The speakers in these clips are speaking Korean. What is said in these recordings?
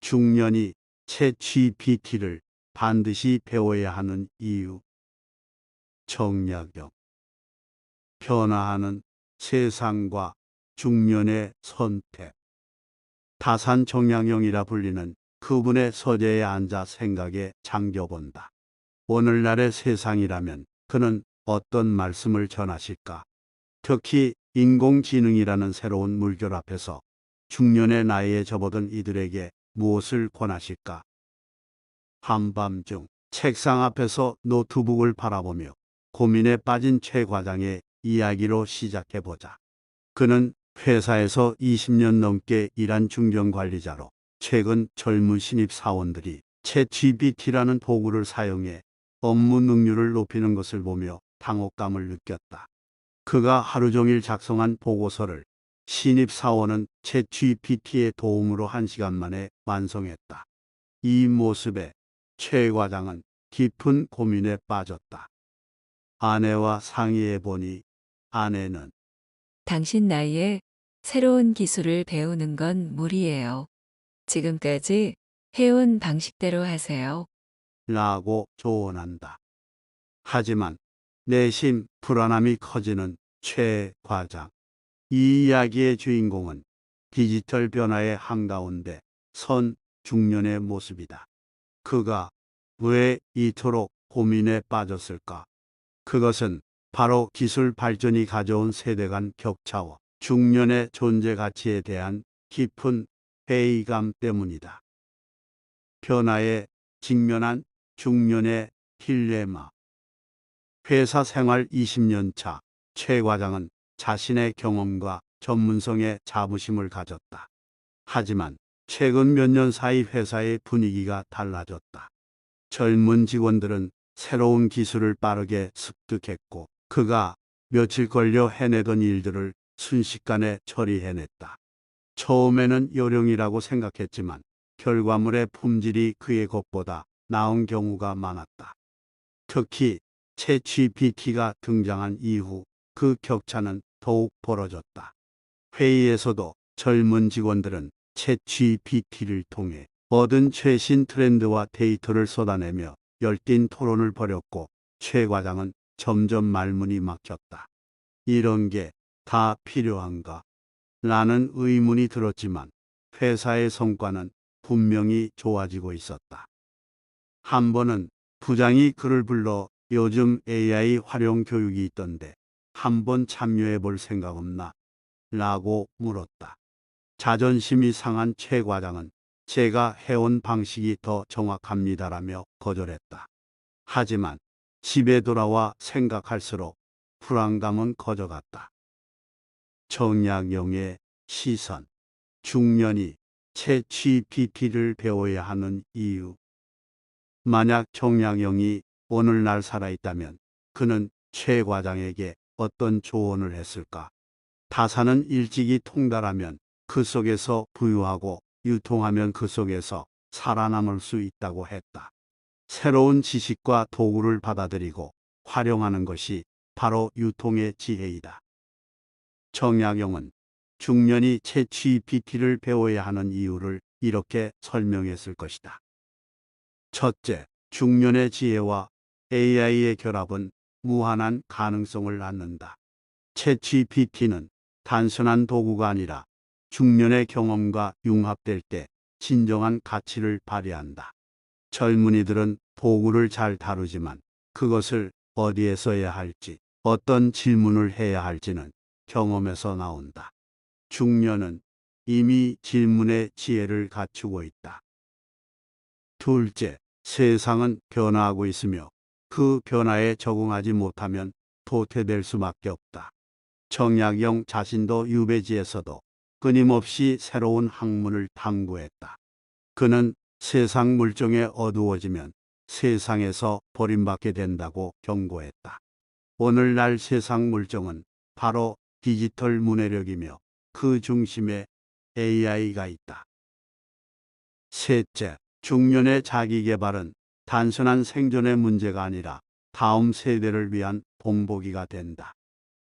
중년이 챗GPT를 반드시 배워야 하는 이유. 정약용. 변화하는 세상과 중년의 선택. 다산 정약용이라 불리는 그분의 서재에 앉아 생각에 잠겨본다. 오늘날의 세상이라면 그는 어떤 말씀을 전하실까? 특히 인공지능이라는 새로운 물결 앞에서 중년의 나이에 접어든 이들에게 무엇을 권하실까? 한밤중 책상 앞에서 노트북을 바라보며 고민에 빠진 최 과장의 이야기로 시작해보자. 그는 회사에서 20년 넘게 일한 중견관리자로 최근 젊은 신입 사원들이 챗GPT라는 도구를 사용해 업무 능률을 높이는 것을 보며 당혹감을 느꼈다. 그가 하루 종일 작성한 보고서를 신입 사원은 챗GPT의 도움으로 1시간 만에 완성했다. 이 모습에 최 과장은 깊은 고민에 빠졌다. 아내와 상의해 보니 아내는 당신 나이에 새로운 기술을 배우는 건 무리예요. 지금까지 해온 방식대로 하세요. 라고 조언한다. 하지만 내심 불안함이 커지는 최 과장. 이 이야기의 주인공은 디지털 변화의 한가운데 선 중년의 모습이다. 그가 왜 이토록 고민에 빠졌을까? 그것은 바로 기술 발전이 가져온 세대 간 격차와 중년의 존재 가치에 대한 깊은 회의감 때문이다. 변화에 직면한 중년의 딜레마. 회사 생활 20년 차 최 과장은 자신의 경험과 전문성에 자부심을 가졌다. 하지만 최근 몇 년 사이 회사의 분위기가 달라졌다. 젊은 직원들은 새로운 기술을 빠르게 습득했고 그가 며칠 걸려 해내던 일들을 순식간에 처리해냈다. 처음에는 요령이라고 생각했지만 결과물의 품질이 그의 것보다 나은 경우가 많았다. 특히 챗GPT가 등장한 이후 그 격차는 더욱 벌어졌다. 회의에서도 젊은 직원들은 챗GPT를 통해 얻은 최신 트렌드와 데이터를 쏟아내며 열띤 토론을 벌였고 최 과장은 점점 말문이 막혔다. 이런 게 다 필요한가? 라는 의문이 들었지만 회사의 성과는 분명히 좋아지고 있었다. 한 번은 부장이 그를 불러 요즘 AI 활용 교육이 있던데 한번 참여해 볼 생각 없나? 라고 물었다. 자존심이 상한 최 과장은 제가 해온 방식이 더 정확합니다라며 거절했다. 하지만 집에 돌아와 생각할수록 불안감은 커져갔다. 정약용의 시선. 중년이 챗GPT를 배워야 하는 이유. 만약 정약용이 오늘날 살아있다면 그는 최 과장에게 어떤 조언을 했을까? 타사는 일찍이 통달하면 그 속에서 부유하고 유통하면 그 속에서 살아남을 수 있다고 했다. 새로운 지식과 도구를 받아들이고 활용하는 것이 바로 유통의 지혜이다. 정약용은 중년이 챗GPT를 배워야 하는 이유를 이렇게 설명했을 것이다. 첫째, 중년의 지혜와 AI의 결합은 무한한 가능성을 낳는다. 챗GPT는 단순한 도구가 아니라 중년의 경험과 융합될 때 진정한 가치를 발휘한다. 젊은이들은 도구를 잘 다루지만 그것을 어디에 써야 할지, 어떤 질문을 해야 할지는 경험에서 나온다. 중년은 이미 질문의 지혜를 갖추고 있다. 둘째, 세상은 변화하고 있으며 그 변화에 적응하지 못하면 도태될 수밖에 없다. 정약용 자신도 유배지에서도 끊임없이 새로운 학문을 탐구했다. 그는 세상 물정에 어두워지면 세상에서 버림받게 된다고 경고했다. 오늘날 세상 물정은 바로 디지털 문해력이며 그 중심에 AI가 있다. 셋째, 중년의 자기개발은 단순한 생존의 문제가 아니라 다음 세대를 위한 본보기가 된다.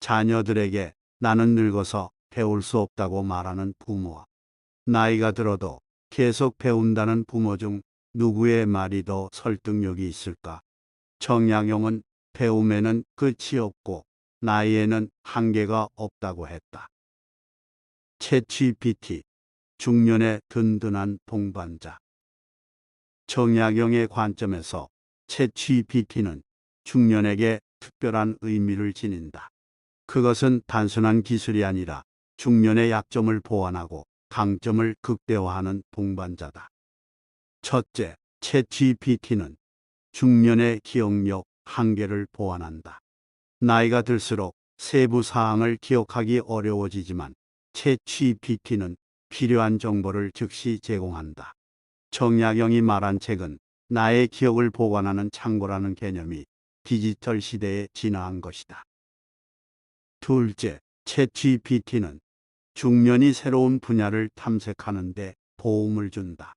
자녀들에게 나는 늙어서 배울 수 없다고 말하는 부모와 나이가 들어도 계속 배운다는 부모 중 누구의 말이 더 설득력이 있을까? 정약용은 배움에는 끝이 없고 나이에는 한계가 없다고 했다. 챗GPT, 중년의 든든한 동반자. 정약용의 관점에서 챗GPT는 중년에게 특별한 의미를 지닌다. 그것은 단순한 기술이 아니라 중년의 약점을 보완하고 강점을 극대화하는 동반자다. 첫째, 챗GPT는 중년의 기억력 한계를 보완한다. 나이가 들수록 세부 사항을 기억하기 어려워지지만 챗GPT는 필요한 정보를 즉시 제공한다. 정약용이 말한 책은 나의 기억을 보관하는 창고라는 개념이 디지털 시대에 진화한 것이다. 둘째, 챗GPT는 중년이 새로운 분야를 탐색하는 데 도움을 준다.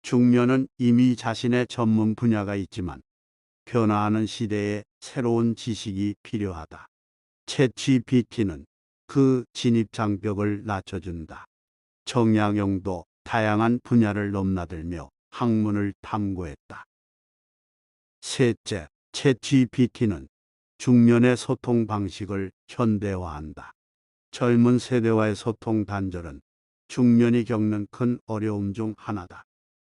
중년은 이미 자신의 전문 분야가 있지만 변화하는 시대에 새로운 지식이 필요하다. 챗GPT는 그 진입 장벽을 낮춰준다. 정약용도 다양한 분야를 넘나들며 학문을 탐구했다. 셋째, 챗GPT는 중년의 소통 방식을 현대화한다. 젊은 세대와의 소통 단절은 중년이 겪는 큰 어려움 중 하나다.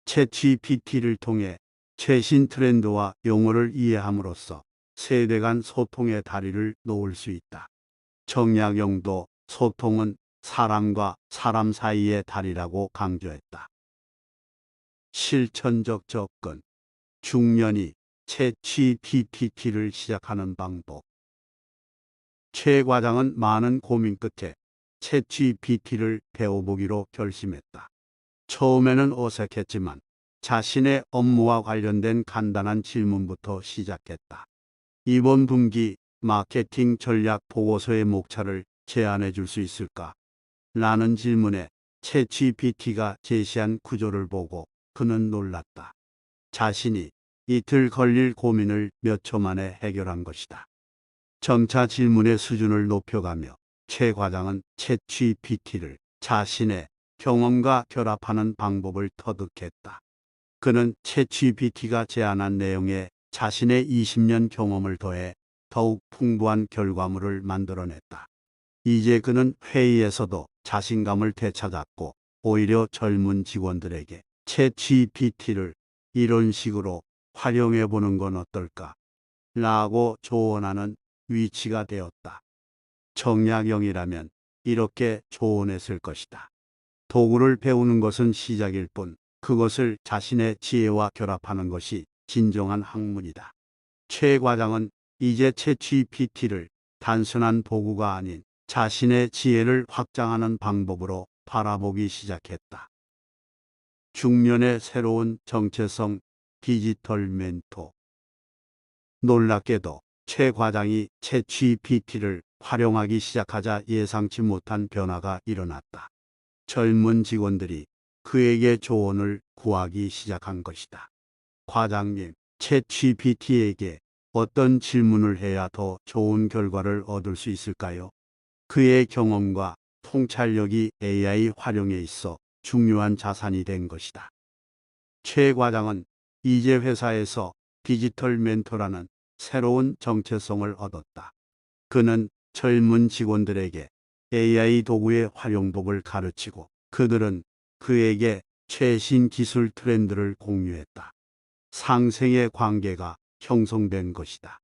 챗GPT를 통해 최신 트렌드와 용어를 이해함으로써 세대 간 소통의 다리를 놓을 수 있다. 정약용도 소통은 사람과 사람 사이의 다리라고 강조했다. 실천적 접근. 중년이 챗GPT를 시작하는 방법. 최 과장은 많은 고민 끝에 챗GPT를 배워보기로 결심했다. 처음에는 어색했지만 자신의 업무와 관련된 간단한 질문부터 시작했다. 이번 분기 마케팅 전략 보고서의 목차를 제안해 줄 수 있을까? 라는 질문에 챗GPT가 제시한 구조를 보고 그는 놀랐다. 자신이 이틀 걸릴 고민을 몇 초 만에 해결한 것이다. 점차 질문의 수준을 높여가며 최 과장은 챗GPT를 자신의 경험과 결합하는 방법을 터득했다. 그는 챗GPT가 제안한 내용에 자신의 20년 경험을 더해 더욱 풍부한 결과물을 만들어냈다. 이제 그는 회의에서도 자신감을 되찾았고 오히려 젊은 직원들에게 챗GPT를 이런 식으로 활용해 보는 건 어떨까? 라고 조언하는 위치가 되었다. 정약용이라면 이렇게 조언했을 것이다. 도구를 배우는 것은 시작일 뿐 그것을 자신의 지혜와 결합하는 것이 진정한 학문이다. 최 과장은 이제 챗GPT를 단순한 도구가 아닌 자신의 지혜를 확장하는 방법으로 바라보기 시작했다. 중년의 새로운 정체성, 디지털 멘토. 놀랍게도 최 과장이 챗GPT를 활용하기 시작하자 예상치 못한 변화가 일어났다. 젊은 직원들이 그에게 조언을 구하기 시작한 것이다. 과장님, 챗GPT에게 어떤 질문을 해야 더 좋은 결과를 얻을 수 있을까요? 그의 경험과 통찰력이 AI 활용에 있어 중요한 자산이 된 것이다. 최 과장은 이제 회사에서 디지털 멘토라는 새로운 정체성을 얻었다. 그는 젊은 직원들에게 AI 도구의 활용법을 가르치고 그들은 그에게 최신 기술 트렌드를 공유했다. 상생의 관계가 형성된 것이다.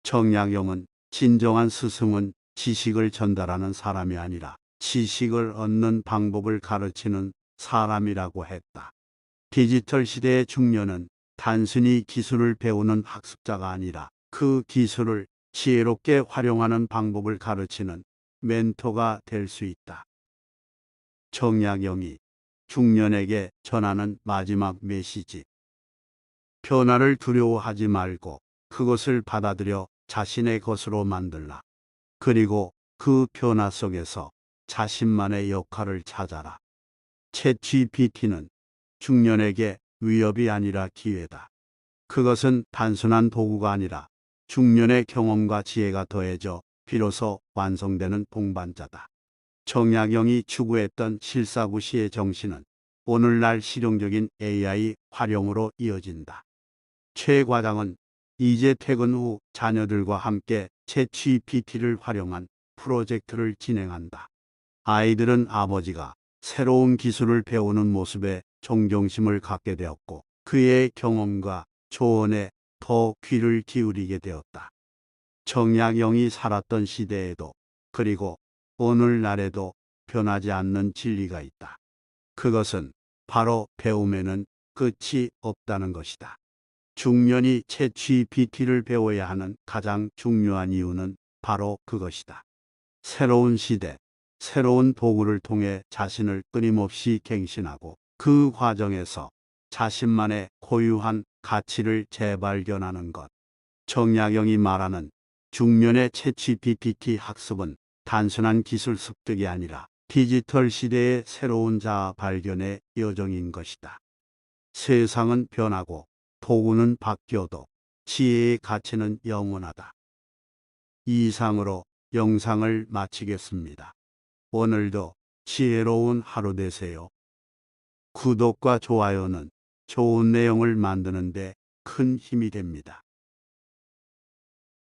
정약용은 진정한 스승은 지식을 전달하는 사람이 아니라 지식을 얻는 방법을 가르치는 사람이라고 했다. 디지털 시대의 중년은 단순히 기술을 배우는 학습자가 아니라 그 기술을 지혜롭게 활용하는 방법을 가르치는 멘토가 될 수 있다. 정약용이 중년에게 전하는 마지막 메시지. 변화를 두려워하지 말고 그것을 받아들여 자신의 것으로 만들라. 그리고 그 변화 속에서 자신만의 역할을 찾아라. 챗GPT는 중년에게 위협이 아니라 기회다. 그것은 단순한 도구가 아니라 중년의 경험과 지혜가 더해져 비로소 완성되는 동반자다. 정약용이 추구했던 실사구시의 정신은 오늘날 실용적인 AI 활용으로 이어진다. 최 과장은 이제 퇴근 후 자녀들과 함께 챗GPT를 활용한 프로젝트를 진행한다. 아이들은 아버지가 새로운 기술을 배우는 모습에 존경심을 갖게 되었고, 그의 경험과 조언에 더 귀를 기울이게 되었다. 정약용이 살았던 시대에도, 그리고 오늘날에도 변하지 않는 진리가 있다. 그것은 바로 배움에는 끝이 없다는 것이다. 중년이 챗GPT를 배워야 하는 가장 중요한 이유는 바로 그것이다. 새로운 시대, 새로운 도구를 통해 자신을 끊임없이 갱신하고, 그 과정에서 자신만의 고유한 가치를 재발견하는 것. 정약용이 말하는 중년의 챗GPT 학습은 단순한 기술 습득이 아니라 디지털 시대의 새로운 자아 발견의 여정인 것이다. 세상은 변하고 도구는 바뀌어도 지혜의 가치는 영원하다. 이상으로 영상을 마치겠습니다. 오늘도 지혜로운 하루 되세요. 구독과 좋아요는 좋은 내용을 만드는 데 큰 힘이 됩니다.